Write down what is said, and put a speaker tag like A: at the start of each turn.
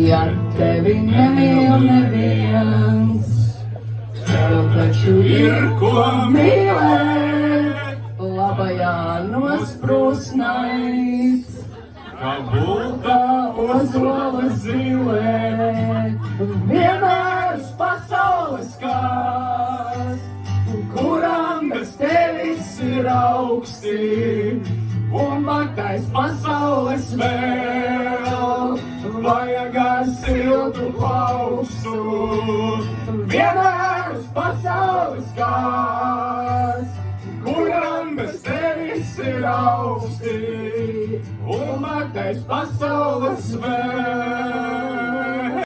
A: Ja tevi nemīlu neviens, tev taču ir ko mīlēt, labajā nosprūsnaids, kā bulta ozola zilē, vienmēr pasaules kāds, kuram bez tevis ir augsti, un maktais pasaules vēl, vajagā siltu plaukstu, vienmēr pasaules kāds, kuram bez tevis ir augsti, un maktais pasaules vēl.